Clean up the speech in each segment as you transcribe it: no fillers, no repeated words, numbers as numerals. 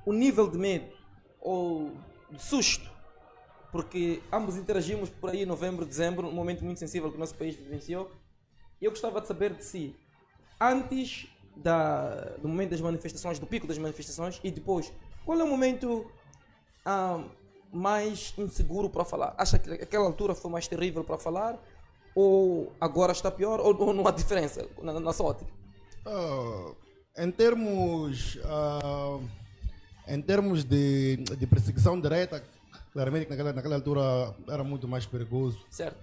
o nível de medo ou de susto, porque ambos interagimos por aí em novembro, dezembro, um momento muito sensível que o nosso país vivenciou. E eu gostava de saber de si, antes do momento das manifestações, do pico das manifestações, e depois, qual é o momento mais inseguro para falar? Acha que aquela altura foi mais terrível para falar? Ou agora está pior? Ou não há diferença na sua ótica? Em termos, de perseguição direta, claramente que naquela altura era muito mais perigoso. Certo.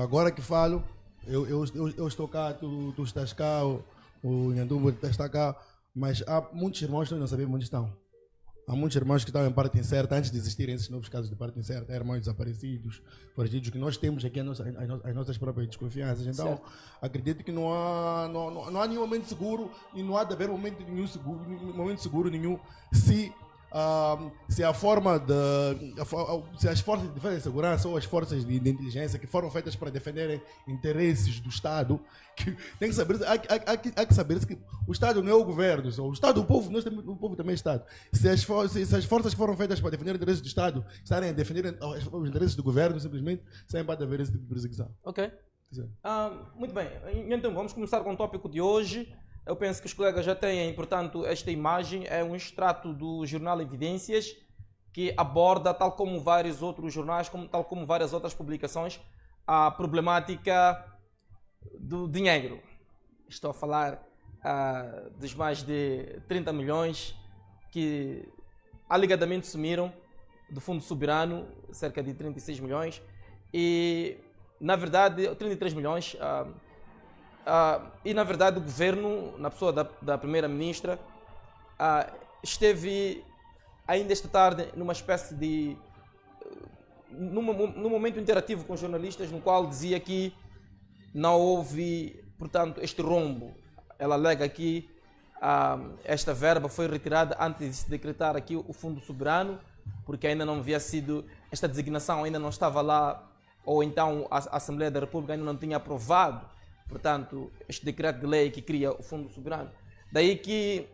Agora que falo, eu estou cá, tu estás cá, o Nhandubo está cá, mas há muitos irmãos que não sabemos onde estão. Há muitos irmãos que estão em parte incerta, antes de existirem esses novos casos de parte incerta, irmãos desaparecidos, foragidos, que nós temos aqui as nossas próprias desconfianças. Então, certo. acredito que não há nenhum momento seguro e não há de haver momento seguro nenhum se a forma se as forças de defesa e segurança ou as forças de inteligência que foram feitas para defenderem interesses do Estado, que tem que saber, há que saber que o Estado não é o governo, o Estado, o povo, o povo também é Estado. Se as forças que foram feitas para defender os interesses do Estado estarem a defender os interesses do governo, simplesmente, sem pode haver esse tipo de perseguição. Ok. Muito bem, então vamos começar com o tópico de hoje. Eu penso que os colegas já têm, portanto, esta imagem é um extrato do jornal Evidências, que aborda, tal como vários outros jornais, tal como várias outras publicações, a problemática do dinheiro. Estou a falar dos mais de 30 milhões que alegadamente sumiram do Fundo Soberano, cerca de 36 milhões, e, na verdade, 33 milhões... e na verdade o governo, na pessoa da primeira-ministra, esteve ainda esta tarde numa espécie de num momento interativo com os jornalistas, no qual dizia que não houve, portanto, este rombo. Ela alega que esta verba foi retirada antes de se decretar aqui o Fundo Soberano, porque ainda não havia sido, esta designação ainda não estava lá, ou então a Assembleia da República ainda não tinha aprovado, portanto, este decreto de lei que cria o Fundo Soberano. Daí que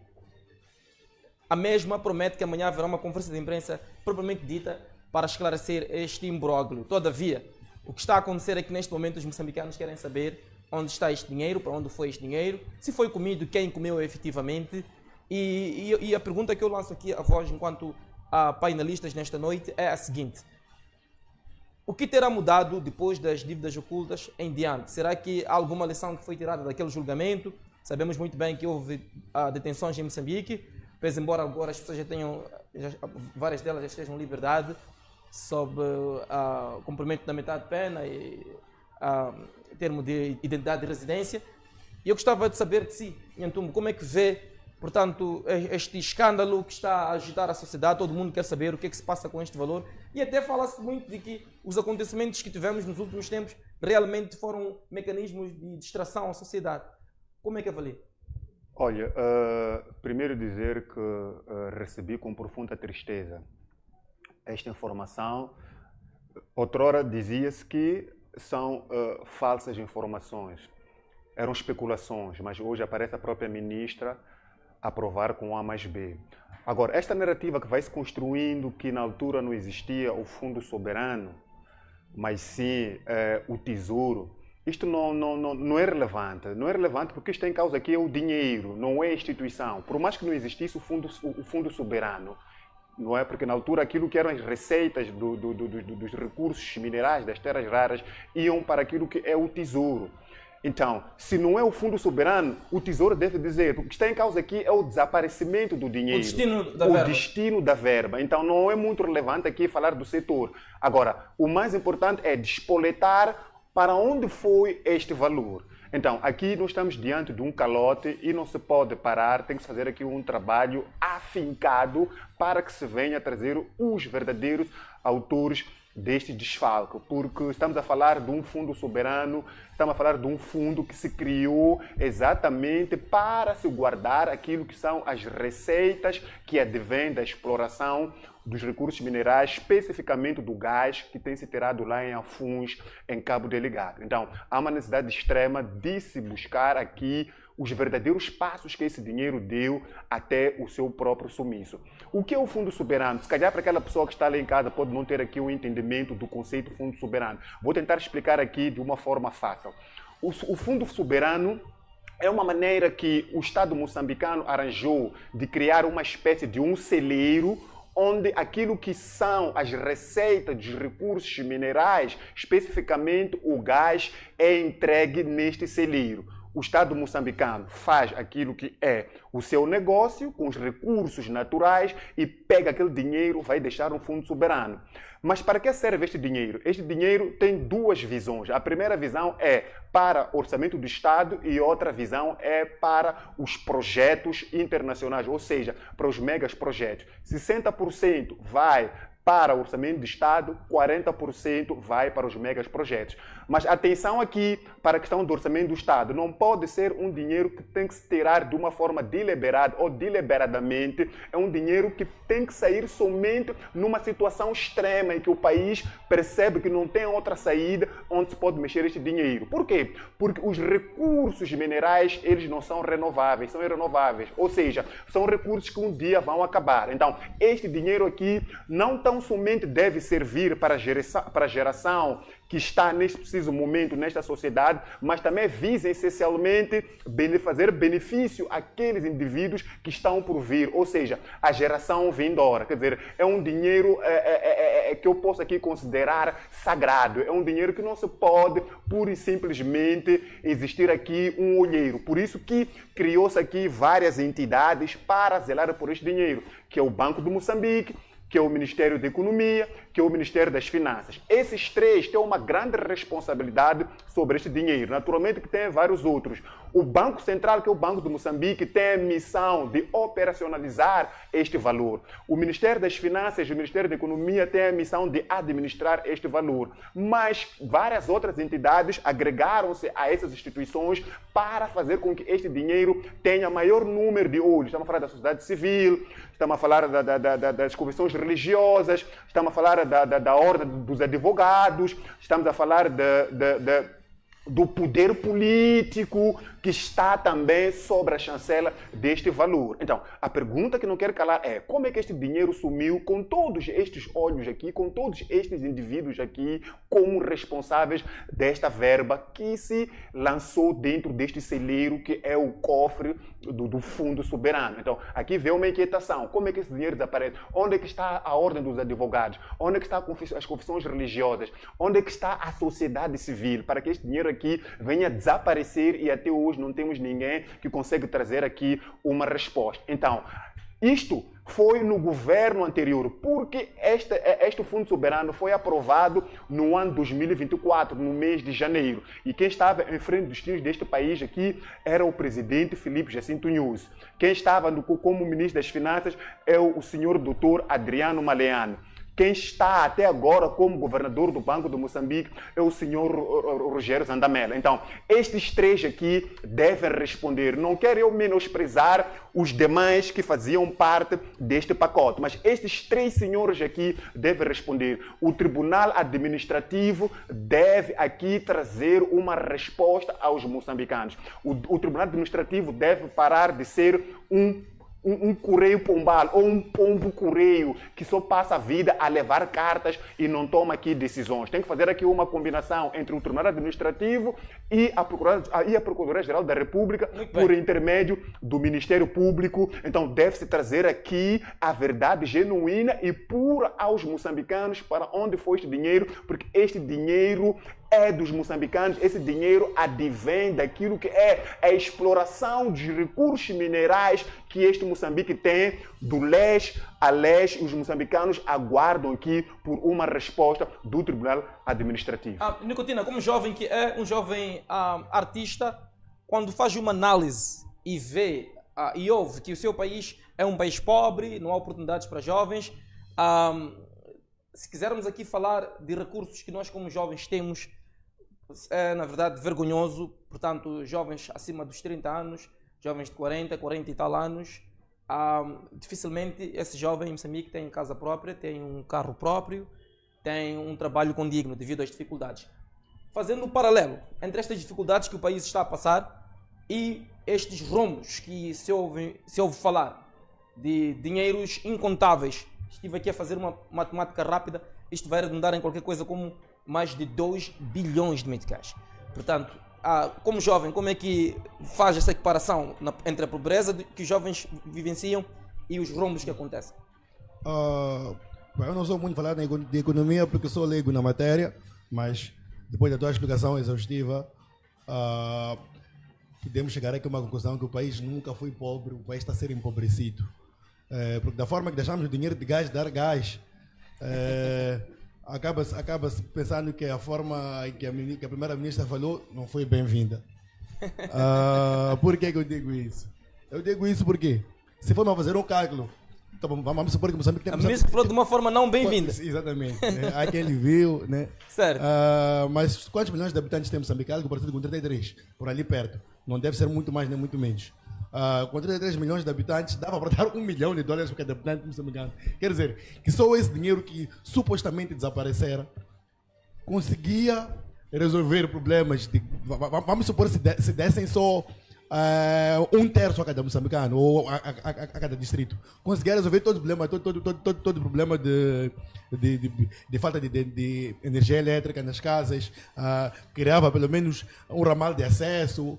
a mesma promete que amanhã haverá uma conferência de imprensa propriamente dita para esclarecer este imbróglio. Todavia, o que está a acontecer é que neste momento os moçambicanos querem saber onde está este dinheiro, para onde foi este dinheiro, se foi comido, quem comeu efetivamente. E a pergunta que eu lanço aqui a vós, enquanto painelistas nesta noite, é a seguinte: o que terá mudado depois das dívidas ocultas em diante? Será que há alguma lição que foi tirada daquele julgamento? Sabemos muito bem que houve detenções em Moçambique, pois embora agora as pessoas várias delas já estejam em liberdade, sob cumprimento da metade de pena e termo de identidade de residência. E eu gostava de saber de si, Nhantumbo, como é que vê, portanto, este escândalo que está a agitar a sociedade. Todo mundo quer saber o que é que se passa com este valor, e até fala-se muito de que os acontecimentos que tivemos nos últimos tempos realmente foram mecanismos de distração à sociedade. Como é que avalia? Olha, primeiro dizer que recebi com profunda tristeza esta informação. Outrora dizia-se que são falsas informações, eram especulações, mas hoje aparece a própria ministra a provar com A mais B. Agora, esta narrativa que vai se construindo, que na altura não existia o Fundo Soberano, mas sim o Tesouro, isto não é relevante. Não é relevante porque isto em causa aqui é o dinheiro, não é a instituição. Por mais que não existisse o Fundo Soberano, não é? Porque na altura aquilo que eram as receitas dos recursos minerais, das terras raras, iam para aquilo que é o Tesouro. Então, se não é o Fundo Soberano, o Tesouro deve dizer, o que está em causa aqui é o desaparecimento do dinheiro. O destino da verba. Então, não é muito relevante aqui falar do setor. Agora, o mais importante é despoletar para onde foi este valor. Então, aqui nós estamos diante de um calote e não se pode parar, tem que se fazer aqui um trabalho afincado para que se venha a trazer os verdadeiros autores deste desfalque, porque estamos a falar de um fundo soberano, estamos a falar de um fundo que se criou exatamente para se guardar aquilo que são as receitas que advêm da exploração dos recursos minerais, especificamente do gás que tem se tirado lá em Afuns, em Cabo Delgado. Então, há uma necessidade extrema de se buscar aqui os verdadeiros passos que esse dinheiro deu até o seu próprio sumiço. O que é o Fundo Soberano? Se calhar para aquela pessoa que está lá em casa pode não ter aqui um entendimento do conceito Fundo Soberano. Vou tentar explicar aqui de uma forma fácil. O Fundo Soberano é uma maneira que o Estado moçambicano arranjou de criar uma espécie de um celeiro onde aquilo que são as receitas dos recursos minerais, especificamente o gás, é entregue neste celeiro. O Estado moçambicano faz aquilo que é o seu negócio com os recursos naturais e pega aquele dinheiro, vai deixar um fundo soberano. Mas para que serve este dinheiro? Este dinheiro tem duas visões. A primeira visão é para o orçamento do Estado e outra visão é para os projetos internacionais, ou seja, para os megas projetos. 60% vai para o orçamento do Estado, 40% vai para os megas projetos. Mas atenção aqui para a questão do orçamento do Estado. Não pode ser um dinheiro que tem que se tirar de uma forma deliberada ou deliberadamente. É um dinheiro que tem que sair somente numa situação extrema em que o país percebe que não tem outra saída onde se pode mexer este dinheiro. Por quê? Porque os recursos minerais, eles não são renováveis, são irrenováveis. Ou seja, são recursos que um dia vão acabar. Então, este dinheiro aqui não tão somente deve servir para a geração que está neste preciso momento nesta sociedade, mas também visa essencialmente fazer benefício àqueles indivíduos que estão por vir, ou seja, a geração vindoura. Quer dizer, é um dinheiro que eu posso aqui considerar sagrado, é um dinheiro que não se pode pura e simplesmente existir aqui um olheiro. Por isso que criou-se aqui várias entidades para zelar por este dinheiro, que é o Banco do Moçambique, que é o Ministério da Economia, que é o Ministério das Finanças. Esses três têm uma grande responsabilidade sobre este dinheiro. Naturalmente que tem vários outros. O Banco Central, que é o Banco de Moçambique, tem a missão de operacionalizar este valor. O Ministério das Finanças e o Ministério da Economia têm a missão de administrar este valor. Mas várias outras entidades agregaram-se a essas instituições para fazer com que este dinheiro tenha maior número de olhos. Estamos a falar da sociedade civil, estamos a falar das comissões religiosas, estamos a falar da ordem dos advogados, estamos a falar do poder político que está também sobre a chancela deste valor. Então, a pergunta que não quero calar é: como é que este dinheiro sumiu com todos estes olhos aqui, com todos estes indivíduos aqui como responsáveis desta verba que se lançou dentro deste celeiro que é o cofre do Fundo Soberano? Então, aqui vem uma inquietação. Como é que esse dinheiro desaparece? Onde é que está a ordem dos advogados? Onde é que estão as confissões religiosas? Onde é que está a sociedade civil? Para que este dinheiro aqui venha desaparecer e até hoje não temos ninguém que consegue trazer aqui uma resposta. Então, isto foi no governo anterior, porque este Fundo Soberano foi aprovado no ano 2024, no mês de janeiro. E quem estava em frente dos tiros deste país aqui era o presidente Filipe Jacinto Nyusi. Quem estava como ministro das Finanças é o senhor doutor Adriano Maleano. Quem está até agora como governador do Banco do Moçambique é o senhor Rogério Zandamela. Então, estes três aqui devem responder. Não quero eu menosprezar os demais que faziam parte deste pacote, mas estes três senhores aqui devem responder. O Tribunal Administrativo deve aqui trazer uma resposta aos moçambicanos. O Tribunal Administrativo deve parar de ser um correio pombal ou um pombo correio que só passa a vida a levar cartas e não toma aqui decisões. Tem que fazer aqui uma combinação entre o Tribunal Administrativo e a Procuradoria-Geral da República por intermédio do Ministério Público. Então deve-se trazer aqui a verdade genuína e pura aos moçambicanos para onde foi este dinheiro, porque este dinheiro é dos moçambicanos, esse dinheiro advém daquilo que é a exploração dos recursos minerais que este Moçambique tem, do leste a leste, e os moçambicanos aguardam aqui por uma resposta do Tribunal Administrativo. Nicotina, como jovem que é, um jovem artista, quando faz uma análise e vê e ouve que o seu país é um país pobre, não há oportunidades para jovens, se quisermos aqui falar de recursos que nós como jovens temos, é na verdade vergonhoso. Portanto, jovens acima dos 30 anos, jovens de 40 e tal anos, dificilmente esse jovem em Moçambique tem casa própria, tem um carro próprio, tem um trabalho condigno devido às dificuldades. Fazendo um paralelo entre estas dificuldades que o país está a passar e estes rombos que se ouve falar de dinheiros incontáveis. Estive aqui a fazer uma matemática rápida, isto vai redundar em qualquer coisa como mais de 2 bilhões de meticais. Portanto, como jovem, como é que faz essa equiparação entre a pobreza que os jovens vivenciam e os rombos que acontecem? Eu não sou muito falar de economia porque sou leigo na matéria, mas depois da tua explicação exaustiva, podemos chegar aqui a uma conclusão que o país nunca foi pobre, o país está a ser empobrecido. Porque da forma que deixamos o dinheiro de gás dar gás, acaba-se pensando que a forma que a primeira-ministra falou não foi bem-vinda. Por que eu digo isso? Eu digo isso porque, se formos fazer um cálculo, então vamos supor que Moçambique tem... A ministra falou de uma forma não bem-vinda. Exatamente. Há quem lhe viu, né? Certo. Mas quantos milhões de habitantes tem Moçambique? Algo parecido com 33, por ali perto. Não deve ser muito mais nem muito menos. Com 33 milhões de habitantes, dava para dar $1 milhão para cada habitante moçambicano. Quer dizer, que só esse dinheiro que supostamente desaparecera conseguia resolver problemas. Vamos supor se dessem só 1/3 a cada moçambicano ou a cada distrito. Conseguia resolver todo o problema, todo problema de falta de energia elétrica nas casas, criava pelo menos um ramal de acesso,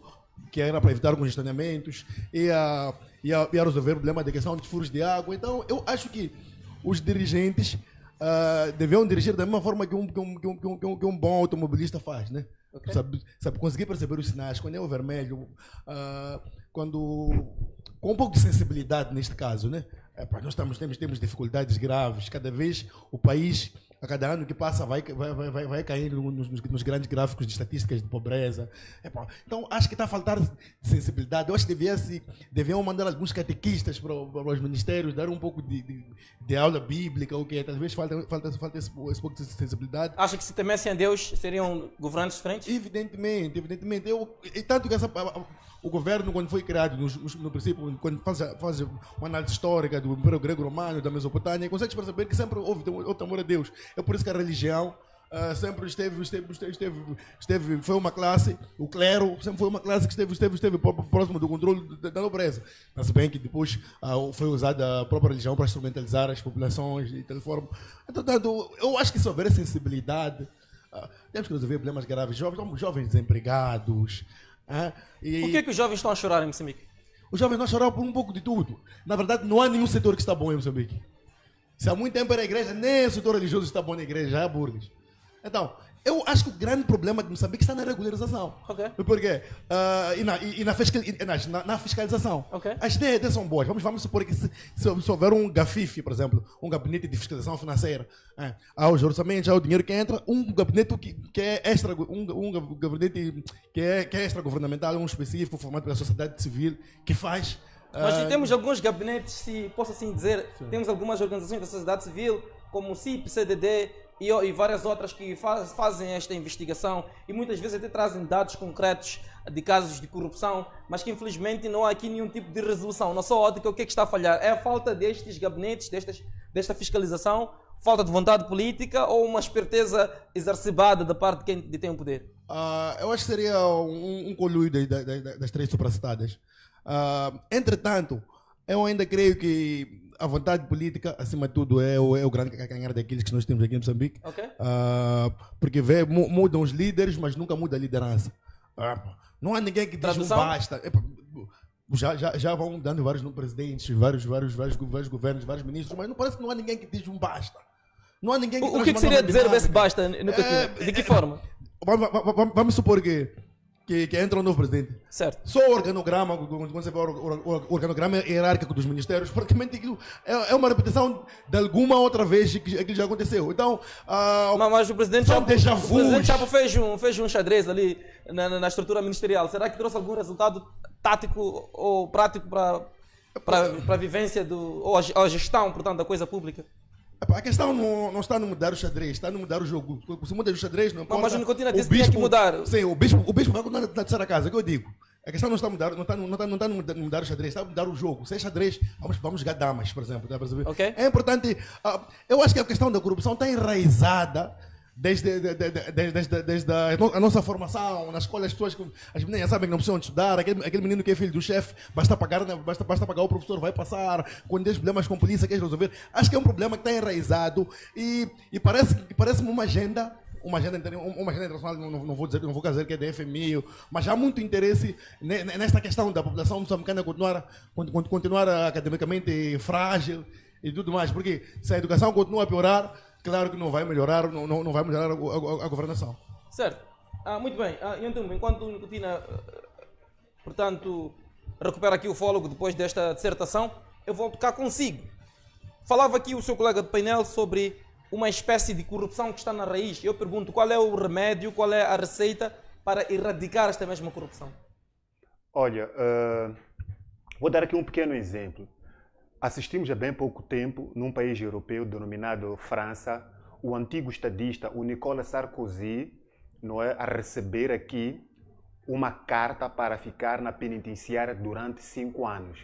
que era para evitar congestionamentos, ia resolver o problema da questão dos furos de água. Então, eu acho que os dirigentes deviam dirigir da mesma forma que um bom automobilista faz, né? Okay. Sabe conseguir perceber os sinais, quando é o vermelho, com um pouco de sensibilidade neste caso, né? Nós temos dificuldades graves, cada vez o país, a cada ano que passa, vai caindo nos grandes gráficos de estatísticas de pobreza. Então, acho que está a faltar sensibilidade. Eu acho que deviam mandar alguns catequistas para os ministérios, dar um pouco de aula bíblica, ou que talvez falta esse pouco de sensibilidade. Acha que se temessem a Deus, seriam governantes diferentes? Evidentemente. Tanto que o governo, quando foi criado, no princípio, quando faz uma análise histórica do Império Grego-Romano, da Mesopotâmia, consegue perceber que sempre houve o temor a Deus. É por isso que a religião sempre foi uma classe, o clero sempre foi uma classe que esteve próximo do controle da nobreza. Mas bem que depois foi usada a própria religião para instrumentalizar as populações de tal forma. Então, eu acho que se houver sensibilidade, temos que resolver problemas graves. Jovens desempregados. Por que os jovens estão a chorar em Moçambique? Os jovens estão a chorar por um pouco de tudo. Na verdade, não há nenhum setor que está bom em Moçambique. Se há muito tempo era a igreja, nem o setor religioso está bom na igreja, já é Burgues. Então, eu acho que o grande problema de Moçambique está na regularização. Okay. Por quê? Na fiscalização. Okay. As ideias são boas. Vamos supor que se houver um GAFIF, por exemplo, um gabinete de fiscalização financeira, há os orçamentos, há o dinheiro que entra, um gabinete que é extra, um gabinete que é extra-governamental, um específico, formado pela sociedade civil, que faz... Mas temos alguns gabinetes, se posso assim dizer, sim. Temos algumas organizações da sociedade civil, como o CIP, CDD e várias outras que fazem esta investigação e muitas vezes até trazem dados concretos de casos de corrupção, mas que infelizmente não há aqui nenhum tipo de resolução. Na sua ótica, o que é que está a falhar? É a falta destes gabinetes, desta fiscalização, falta de vontade política ou uma esperteza exacerbada da parte de quem detém o poder? Eu acho que seria um conluio das três supracitadas. Entretanto, eu ainda creio que a vontade política, acima de tudo, é o grande calcanhar daqueles que nós temos aqui em Moçambique. Okay. Porque mudam os líderes, mas nunca muda a liderança. Não há ninguém que diz um basta. Já vão dando vários presidentes, vários governos, vários ministros, mas não parece que não há ninguém que diz um basta. Não há ninguém que o que seria dizer esse basta? De que forma? Vamos supor que entra um novo presidente. Certo. Só o organograma, quando você vê o organograma hierárquico dos ministérios, praticamente aquilo é uma repetição de alguma outra vez que aquilo já aconteceu. Então, mas o presidente Chapo fez um xadrez ali na estrutura ministerial. Será que trouxe algum resultado tático ou prático para a vivência ou a gestão, portanto, da coisa pública? A questão não está no mudar o xadrez, está no mudar o jogo. Se muda o xadrez, não importa. Mas não continua a dizer que tinha que mudar. Sim, o bispo vai continuar na terceira casa, é o que eu digo. A questão não está no mudar o xadrez, está a mudar o jogo. Se é xadrez, vamos jogar damas, por exemplo. Tá a perceber? Okay. É importante. Eu acho que a questão da corrupção está enraizada desde a nossa formação, na escola, as pessoas, as meninas sabem que não precisam estudar, aquele menino que é filho do chefe, basta pagar, basta pagar o professor, vai passar, quando tem problemas com a polícia, quer resolver. Acho que é um problema que está enraizado e parece-me uma agenda internacional, não vou dizer que é da FMI, mas há muito interesse nesta questão da população moçambicana continuar academicamente frágil e tudo mais, porque se a educação continua a piorar, claro que não vai melhorar, não vai melhorar a governação. Certo. Muito bem. Então, enquanto Nicotina, portanto, recupera aqui o fôlego depois desta dissertação, eu volto cá consigo. Falava aqui o seu colega de painel sobre uma espécie de corrupção que está na raiz. Eu pergunto, qual é o remédio, qual é a receita para erradicar esta mesma corrupção? Olha, vou dar aqui um pequeno exemplo. Assistimos há bem pouco tempo, num país europeu denominado França, o antigo estadista, o Nicolas Sarkozy, não é, a receber aqui uma carta para ficar na penitenciária durante 5 anos.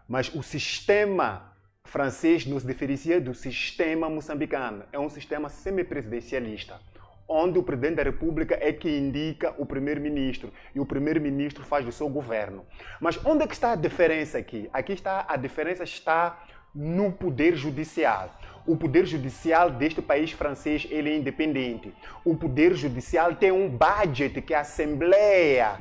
Mas o sistema francês não se diferencia do sistema moçambicano. É um sistema semipresidencialista, onde o presidente da República é que indica o primeiro-ministro e o primeiro-ministro faz o seu governo. Mas onde é que está a diferença aqui? A diferença está no poder judicial. O poder judicial deste país francês ele é independente. O poder judicial tem um budget que a Assembleia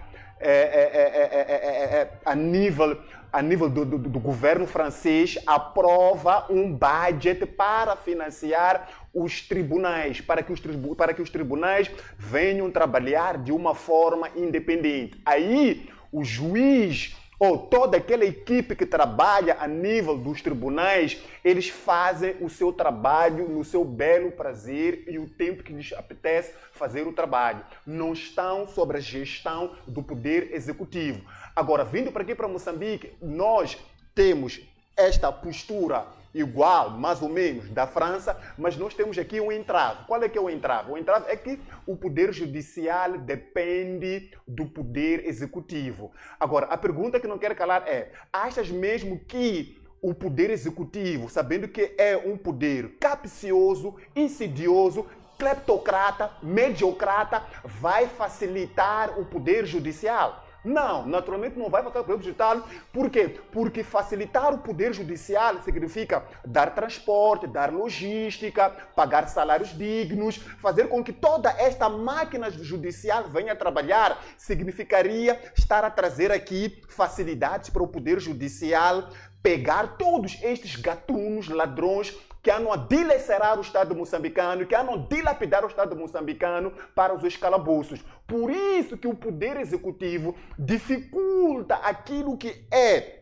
a nível do governo francês aprova um budget para financiar os tribunais, para que os tribunais venham trabalhar de uma forma independente. Aí o juiz ou toda aquela equipe que trabalha a nível dos tribunais, eles fazem o seu trabalho no seu belo prazer e o tempo que lhes apetece fazer o trabalho. Não estão sob a gestão do poder executivo. Agora, vindo para aqui para Moçambique, nós temos esta postura igual, mais ou menos, da França, mas nós temos aqui um entrave. Qual é que é o entrave? O entrave é que o poder judicial depende do poder executivo. Agora, a pergunta que não quero calar é: achas mesmo que o poder executivo, sabendo que é um poder capcioso, insidioso, cleptocrata, mediocrata, vai facilitar o poder judicial? Não, naturalmente não vai facilitar o poder judicial. Por quê? Porque facilitar o poder judicial significa dar transporte, dar logística, pagar salários dignos, fazer com que toda esta máquina judicial venha trabalhar, significaria estar a trazer aqui facilidades para o poder judicial pegar todos estes gatunos, ladrões, que andam a dilacerar o Estado moçambicano, que andam a dilapidar o Estado moçambicano para os escalabouços. Por isso que o poder executivo dificulta aquilo que é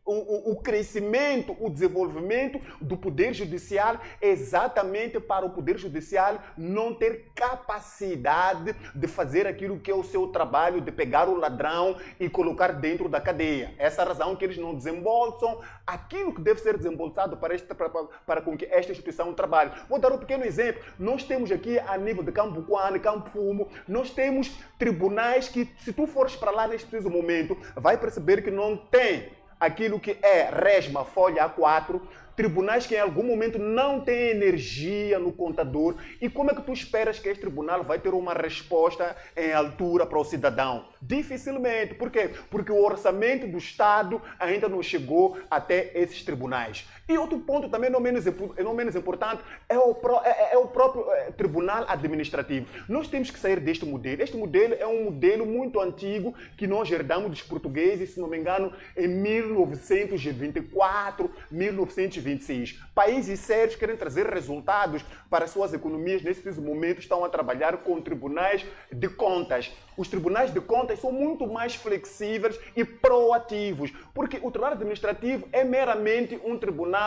o crescimento, o desenvolvimento do poder judicial, exatamente para o poder judicial não ter capacidade de fazer aquilo que é o seu trabalho, de pegar o ladrão e colocar dentro da cadeia. Essa é a razão que eles não desembolsam aquilo que deve ser desembolsado para com que esta instituição trabalhe. Vou dar um pequeno exemplo. Nós temos aqui, a nível de Cambuquane, Campo Fumo, nós temos tribunais que, se tu fores para lá neste preciso momento, vai perceber que não tem aquilo que é resma, folha A4, tribunais que em algum momento não têm energia no contador. E como é que tu esperas que este tribunal vai ter uma resposta em altura para o cidadão? Dificilmente. Por quê? Porque o orçamento do Estado ainda não chegou até esses tribunais. E outro ponto também não menos importante é o próprio tribunal administrativo. Nós temos que sair deste modelo. Este modelo é um modelo muito antigo que nós herdamos dos portugueses, se não me engano, em 1924, 1926. Países sérios querem trazer resultados para suas economias. Nesse momento estão a trabalhar com tribunais de contas. Os tribunais de contas são muito mais flexíveis e proativos, porque o tribunal administrativo é meramente um tribunal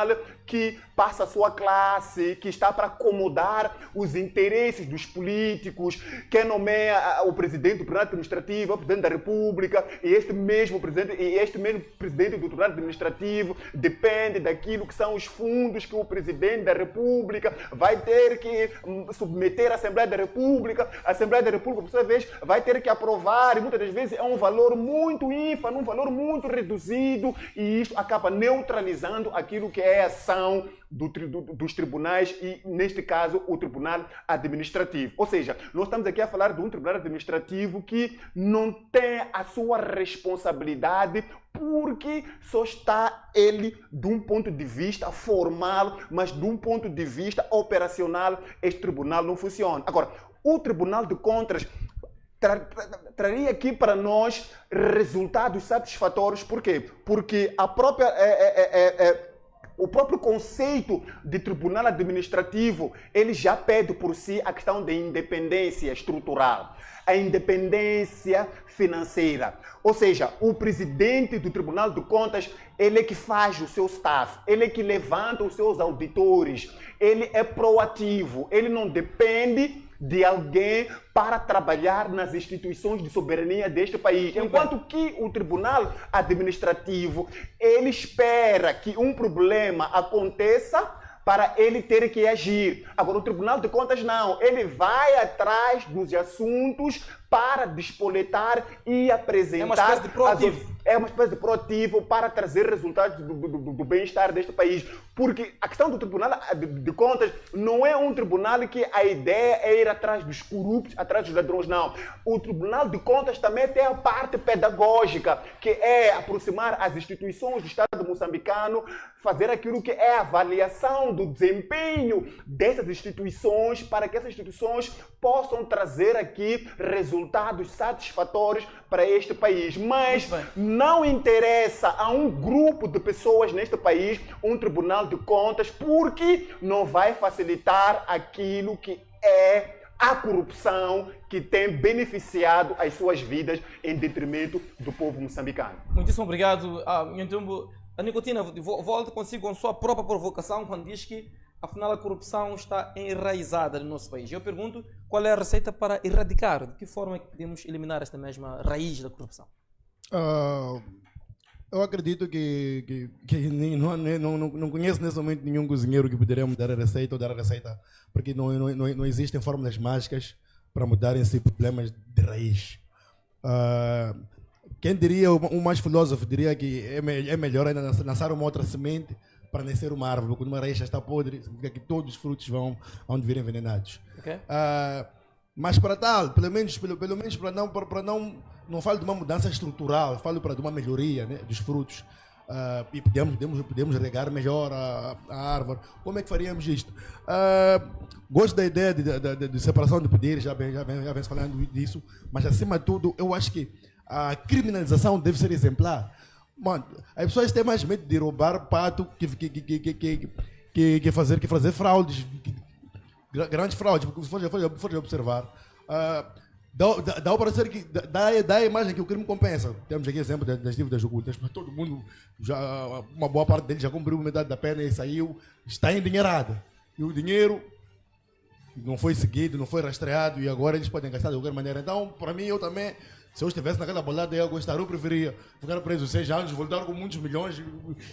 que passa a sua classe, que está para acomodar os interesses dos políticos, que nomeia o presidente do tribunal administrativo, o presidente da República, e este mesmo presidente do tribunal administrativo depende daquilo que são os fundos que o presidente da República vai ter que submeter à Assembleia da República. A Assembleia da República, por sua vez, vai ter que aprovar, e muitas das vezes é um valor muito ínfimo, um valor muito reduzido, e isto acaba neutralizando aquilo que é a ação dos tribunais e, neste caso, o tribunal administrativo. Ou seja, nós estamos aqui a falar de um tribunal administrativo que não tem a sua responsabilidade porque só está ele de um ponto de vista formal, mas de um ponto de vista operacional, este tribunal não funciona. Agora, o Tribunal de Contas traria aqui para nós resultados satisfatórios. Por quê? Porque a própria, o próprio conceito de tribunal administrativo, ele já pede por si a questão de independência estrutural, a independência financeira. Ou seja, o presidente do Tribunal de Contas, ele é que faz o seu staff, ele é que levanta os seus auditores, ele é proativo, ele não depende de alguém para trabalhar nas instituições de soberania deste país. Enquanto que o Tribunal Administrativo, ele espera que um problema aconteça para ele ter que agir. Agora, o Tribunal de Contas não. Ele vai atrás dos assuntos para despoletar e apresentar... É uma espécie de proativo. É uma espécie de proativo para trazer resultados do bem-estar deste país. Porque a questão do Tribunal de Contas não é um tribunal que a ideia é ir atrás dos corruptos, atrás dos ladrões, não. O Tribunal de Contas também tem a parte pedagógica, que é aproximar as instituições do Estado moçambicano, fazer aquilo que é a avaliação do desempenho dessas instituições, para que essas instituições possam trazer aqui resultados satisfatórios para este país. Mas não interessa a um grupo de pessoas neste país um Tribunal de Contas, porque não vai facilitar aquilo que é a corrupção que tem beneficiado as suas vidas em detrimento do povo moçambicano. Muitíssimo obrigado. Então, a Nicotina volta consigo com sua própria provocação quando diz que, afinal, a corrupção está enraizada no nosso país. Eu pergunto, qual é a receita para erradicar? De que forma é que podemos eliminar esta mesma raiz da corrupção? Eu acredito que não conheço nesse momento nenhum cozinheiro que poderia mudar a receita ou dar a receita, porque não existem fórmulas mágicas para mudar esses problemas de raiz. Quem diria, o mais filósofo diria que é melhor ainda lançar uma outra semente para nascer uma árvore, porque uma raiz já está podre, significa que todos os frutos vão vir envenenados. Okay. Mas para tal, pelo menos para não falo de uma mudança estrutural, falo de uma melhoria, né, dos frutos. E podemos regar melhor a árvore. Como é que faríamos isto? Gosto da ideia de separação de poderes, já vem se falando disso, mas acima de tudo, eu acho que a criminalização deve ser exemplar. Mano, as pessoas têm mais medo de roubar pato que fazer fraudes, grandes fraudes, porque se for observar, dá para ser que dá a imagem que o crime compensa. Temos aqui exemplo das dívidas ocultas, mas todo mundo, uma boa parte deles já cumpriu metade da pena e saiu, está endinheirado. E o dinheiro não foi seguido, não foi rastreado e agora eles podem gastar de qualquer maneira. Então, para mim, eu também, se eu estivesse naquela bolada, eu gostaria, eu preferia ficar preso 6 anos, voltar com muitos milhões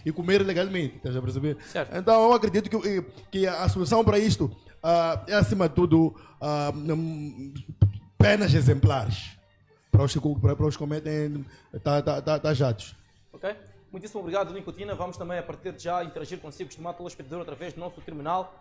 e comer legalmente, estás a perceber? Certo. Então, eu acredito que a solução para isto é, acima de tudo, penas exemplares para os que cometem tajados. Ok? Muitíssimo obrigado, Nicotina. Vamos também, a partir de já, interagir consigo, estimado telespectador, através do nosso terminal.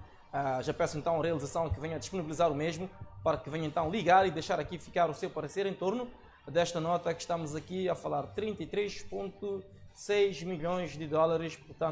Já peço então a realização que venha disponibilizar o mesmo, para que venha então ligar e deixar aqui ficar o seu parecer em torno desta nota que estamos aqui a falar, 33,6 milhões de dólares, portanto,